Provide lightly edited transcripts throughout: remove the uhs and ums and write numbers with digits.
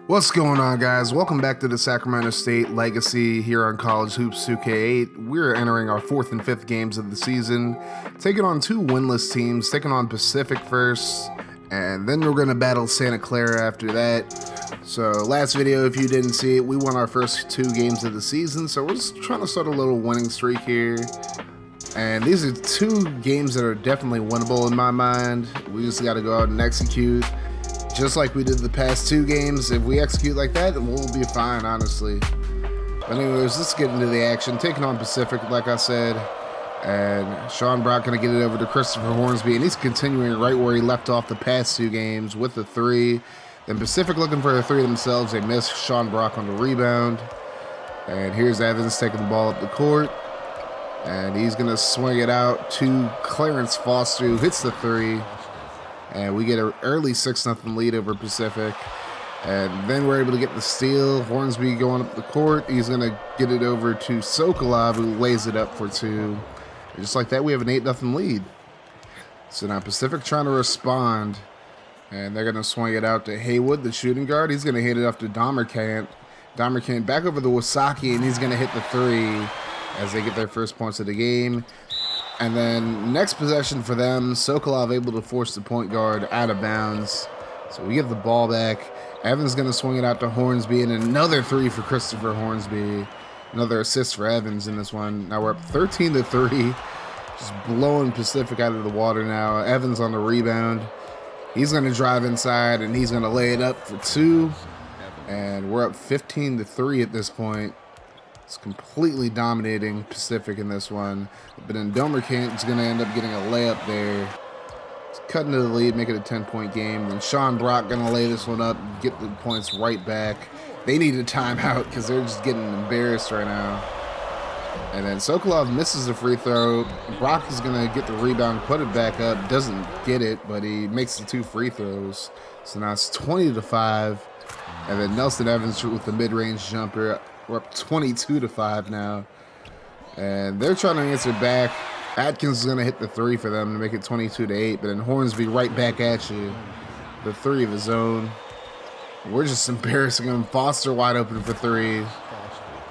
What's going on, guys? Welcome back to the Sacramento State Legacy here on College Hoops 2K8. We're entering our 4th and 5th games of the season, taking on 2 winless teams, taking on Pacific first, and then we're going to battle Santa Clara after that. So last video, if you didn't see it, we won our first 2 games of the season, so we're just trying to start a little winning streak here. And these are 2 games that are definitely winnable in my mind. We just got to go out and execute. Just like we did the past 2 games. If we execute like that, then we'll be fine, honestly. But anyways, let's get into the action. Taking on Pacific, like I said. And Sean Brock going to get it over to Christopher Hornsby. And he's continuing right where he left off the past 2 games with the 3. Then Pacific looking for a 3 themselves. They miss Sean Brock on the rebound. And here's Evans taking the ball up the court. And he's going to swing it out to Clarence Foster, who hits the 3. And we get an early 6-0 lead over Pacific. And then we're able to get the steal. Hornsby going up the court. He's going to get it over to Sokolov, who lays it up for 2. And just like that, we have an 8-0 lead. So now Pacific trying to respond. And they're going to swing it out to Haywood, the shooting guard. He's going to hit it up to Domerkant. Domerkant back over to Wasaki, and he's going to hit the 3 as they get their first points of the game. And then next possession for them, Sokolov able to force the point guard out of bounds. So we get the ball back. Evans going to swing it out to Hornsby, and another 3 for Christopher Hornsby. Another assist for Evans in this one. Now we're up 13-3. Just blowing Pacific out of the water now. Evans on the rebound. He's going to drive inside, and he's going to lay it up for 2. And we're up 15-3 at this point. It's completely dominating Pacific in this one. But then Domerkant is going to end up getting a layup there. It's cutting to the lead, make it a 10-point game. Then Sean Brock going to lay this one up and get the points right back. They need a timeout because they're just getting embarrassed right now. And then Sokolov misses a free throw. Brock is going to get the rebound, put it back up. Doesn't get it, but he makes the 2 free throws. So now it's 20-5. And then Nelson Evans with the mid-range jumper. We're up 22-5 now. And they're trying to answer back. Atkins is going to hit the 3 for them to make it 22-8. But then Hornsby right back at you. The 3 of his own. We're just embarrassing him. Foster wide open for 3.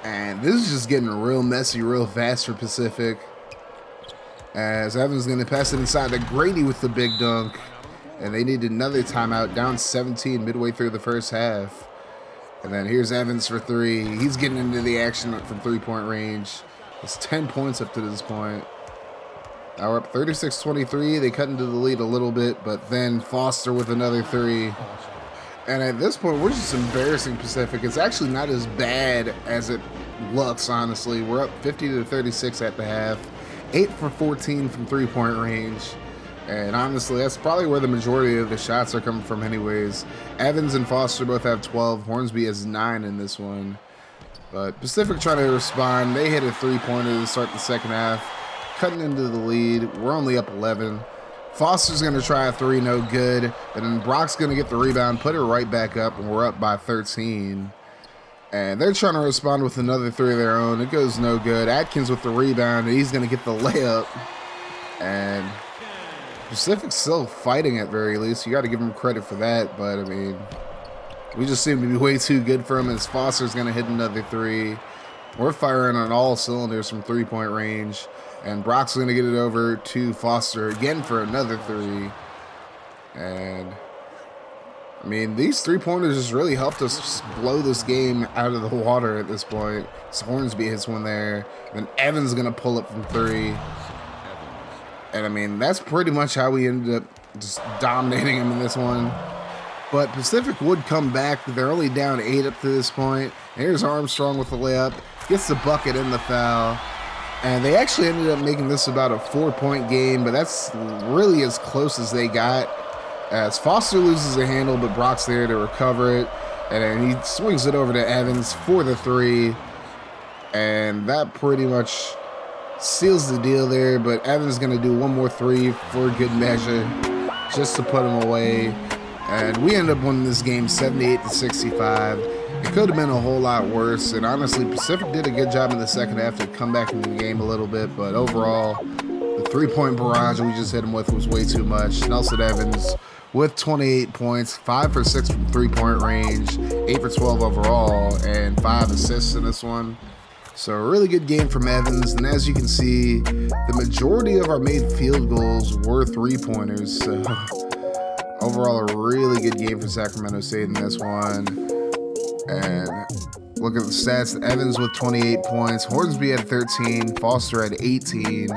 And this is just getting real messy real fast for Pacific. As Evans is going to pass it inside to Grady with the big dunk. And they need another timeout, down 17 midway through the first half. And then here's Evans for 3. He's getting into the action from 3-point range. It's 10 points up to this point. Now we're up 36-23. They cut into the lead a little bit, but then Foster with another 3. And at this point, we're just embarrassing Pacific. It's actually not as bad as it looks, honestly. We're up 50-36 at the half. 8 for 14 from 3-point range. And honestly, that's probably where the majority of the shots are coming from anyways. Evans and Foster both have 12. Hornsby has 9 in this one. But Pacific trying to respond. They hit a 3-pointer to start the second half. Cutting into the lead. We're only up 11. Foster's going to try a 3, no good. And then Brock's going to get the rebound, put it right back up, and we're up by 13. And they're trying to respond with another 3 of their own. It goes no good. Atkins with the rebound, and he's going to get the layup. And Pacific's still fighting at very least. You got to give them credit for that. But, I mean, we just seem to be way too good for him as Foster's going to hit another 3. We're firing on all cylinders from 3-point range. And Brock's going to get it over to Foster again for another 3. And, I mean, these 3-pointers just really helped us blow this game out of the water at this point. So Hornsby hits one there. Then Evans going to pull it from 3. And, I mean, that's pretty much how we ended up just dominating him in this one. But Pacific would come back. They're only down 8 up to this point. Here's Armstrong with the layup. Gets the bucket and the foul. And they actually ended up making this about a 4-point game, but that's really as close as they got. As Foster loses a handle, but Brock's there to recover it. And then he swings it over to Evans for the 3. And that pretty much seals the deal there, but Evans is going to do one more 3 for good measure just to put him away. And we end up winning this game 78-65. It could have been a whole lot worse, and honestly, Pacific did a good job in the second half to come back into the game a little bit, but overall, The three-point barrage we just hit him with was way too much. Nelson Evans with 28 points, 5 for 6 from three-point range, 8 for 12 overall, and 5 assists in this one. So a really good game from Evans, and as you can see, the majority of our made field goals were three-pointers. So overall, a really good game for Sacramento State in this one. And look at the stats. Evans with 28 points, Hornsby had 13, Foster had 18,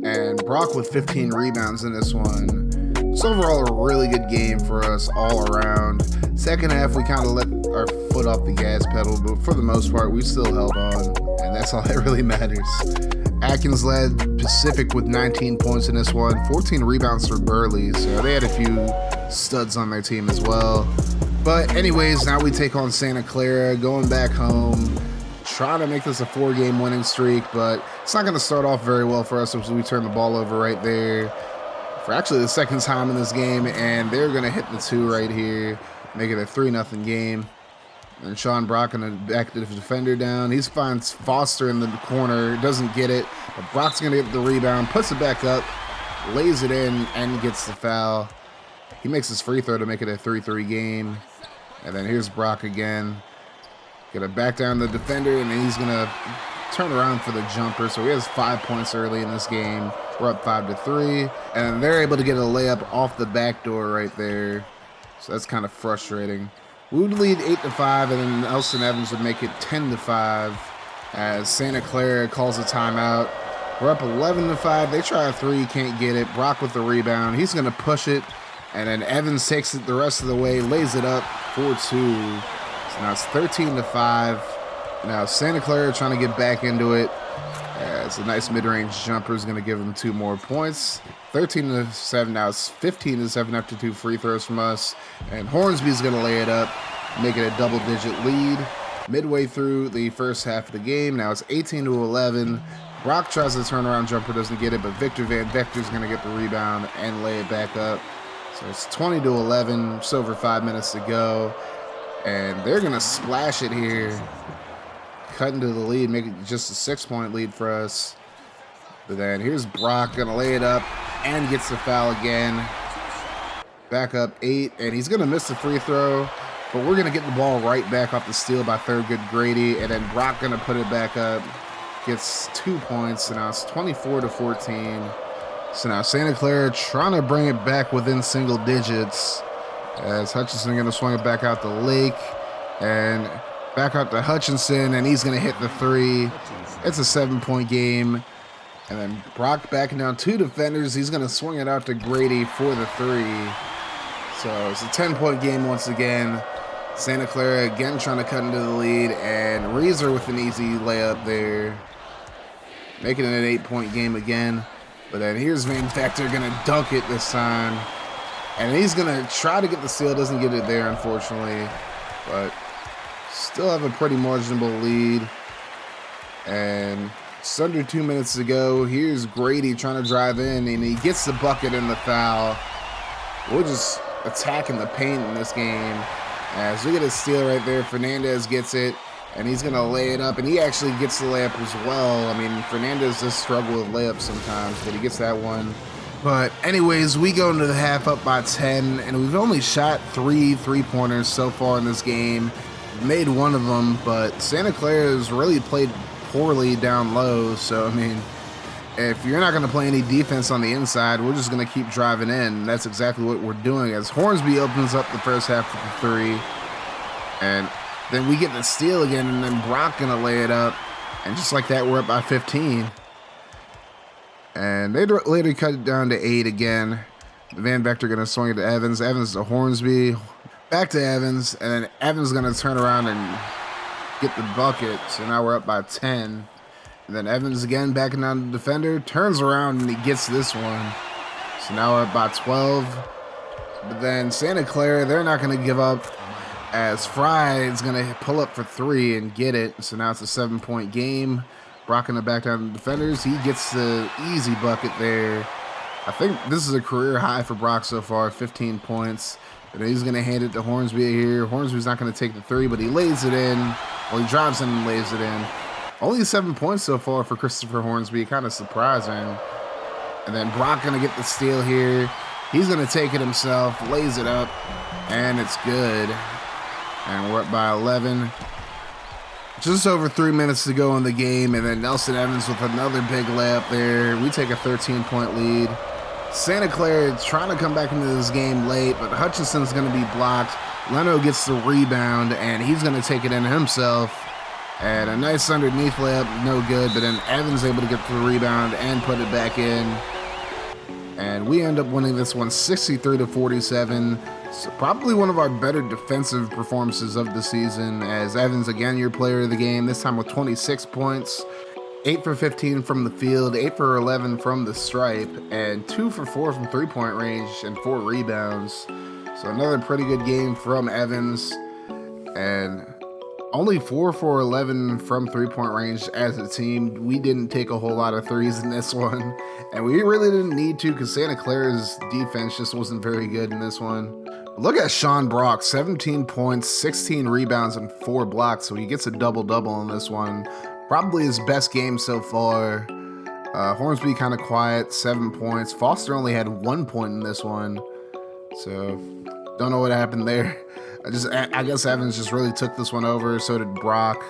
and Brock with 15 rebounds in this one. So overall, a really good game for us all around. Second half, we kind of let our foot off the gas pedal, but for the most part, we still held on, and that's all that really matters. Atkins led Pacific with 19 points in this one, 14 rebounds for Burley, so they had a few studs on their team as well. But anyways, now we take on Santa Clara, going back home, trying to make this a 4-game winning streak, but it's not going to start off very well for us as we turn the ball over right there for actually the second time in this game, and they're going to hit the 2 right here, make it a 3-0 game. And Sean Brock going to back the defender down. He finds Foster in the corner, doesn't get it, but Brock's going to get the rebound, puts it back up, lays it in, and gets the foul. He makes his free throw to make it a 3-3 game. And then here's Brock again. Gonna back down the defender, and then he's gonna turn around for the jumper. So he has 5 points early in this game. We're up 5-3, and they're able to get a layup off the back door right there. So that's kind of frustrating. We would lead 8-5, and then Nelson Evans would make it 10-5 as Santa Clara calls a timeout. We're up 11-5. They try a 3, can't get it. Brock with the rebound. He's gonna push it, and then Evans takes it the rest of the way, lays it up for 2. So now it's 13-5. Now Santa Clara trying to get back into it. It's a nice mid-range jumper is going to give them 2 more points. 13-7. Now it's 15-7 after 2 free throws from us. And Hornsby's going to lay it up, make it a double-digit lead. Midway through the first half of the game, now it's 18-11. Brock tries to turn around jumper, doesn't get it, but Victor Van Vector's going to get the rebound and lay it back up. So it's 20-11, just over 5 minutes to go. And they're going to splash it here. Cut into the lead, make it just a 6-point lead for us. But then here's Brock, going to lay it up and gets the foul again. Back up 8, and he's going to miss the free throw. But we're going to get the ball right back off the steal by Thurgood Grady. And then Brock going to put it back up. Gets 2 points, and now it's 24-14. So now Santa Clara trying to bring it back within single digits as Hutchinson going to swing it back out the lake and back out to Hutchinson, and he's going to hit the 3. It's a 7-point game. And then Brock backing down 2 defenders. He's going to swing it out to Grady for the 3. So it's a 10-point game once again. Santa Clara again trying to cut into the lead, and Reeser with an easy layup there, making it an 8-point game again. But then here's Van Vector going to dunk it this time. And he's going to try to get the steal. Doesn't get it there, unfortunately. But still have a pretty marginable lead. And it's under 2 minutes to go. Here's Grady trying to drive in, and he gets the bucket and the foul. We're just attacking the paint in this game. As we get a steal right there, Fernandez gets it. And he's going to lay it up, and he actually gets the layup as well. I mean, Fernandez does struggle with layups sometimes, but he gets that one. But anyways, we go into the half up by 10, and we've only shot 3 3-pointers so far in this game. Made one of them, but Santa Clara has really played poorly down low. So, I mean, if you're not going to play any defense on the inside, we're just going to keep driving in. That's exactly what we're doing as Hornsby opens up the first half with the 3. And then we get the steal again, and then Brock going to lay it up. And just like that, we're up by 15. And they later cut it down to 8 again. Van Vector going to swing it to Evans. Evans to Hornsby. Back to Evans. And then Evans going to turn around and get the bucket. So now we're up by 10. And then Evans again backing down the defender. Turns around and he gets this one. So now we're up by 12. But then Santa Clara, they're not going to give up, as Fry is going to pull up for 3 and get it. So now it's a 7-point game. Brock going to back down the defenders. He gets the easy bucket there. I think this is a career high for Brock so far, 15 points. And he's going to hand it to Hornsby here. Hornsby's not going to take the 3, but he lays it in. Well, he drives in and lays it in. Only 7 points so far for Christopher Hornsby, kind of surprising. And then Brock gonna get the steal here. He's gonna take it himself, lays it up, and it's good. And we're up by 11. Just over 3 minutes to go in the game, and then Nelson Evans with another big layup there. We take a 13-point lead. Santa Clara trying to come back into this game late, but Hutchinson's going to be blocked. Leno gets the rebound, and he's going to take it in himself. And a nice underneath layup, no good, but then Evans able to get the rebound and put it back in. And we end up winning this one 63-47. So probably one of our better defensive performances of the season, as Evans, again, your player of the game, this time with 26 points, 8 for 15 from the field, 8 for 11 from the stripe, and 2 for 4 from three-point range and 4 rebounds. So another pretty good game from Evans, and only 4 for 11 from three-point range as a team. We didn't take a whole lot of threes in this one, and we really didn't need to because Santa Clara's defense just wasn't very good in this one. Look at Sean Brock, 17 points, 16 rebounds, and 4 blocks, so he gets a double-double in this one. Probably his best game so far. Hornsby kind of quiet, 7 points. Foster only had 1 point in this one, so don't know what happened there. I guess Evans just really took this one over, so did Brock.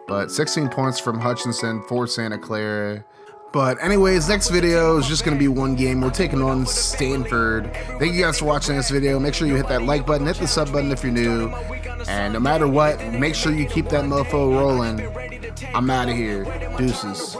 But 16 points from Hutchinson for Santa Clara. But anyways, next video is just going to be one game. We're taking on Stanford. Thank you guys for watching this video. Make sure you hit that like button, hit the sub button if you're new. And no matter what, make sure you keep that mofo rolling. I'm out of here. Deuces.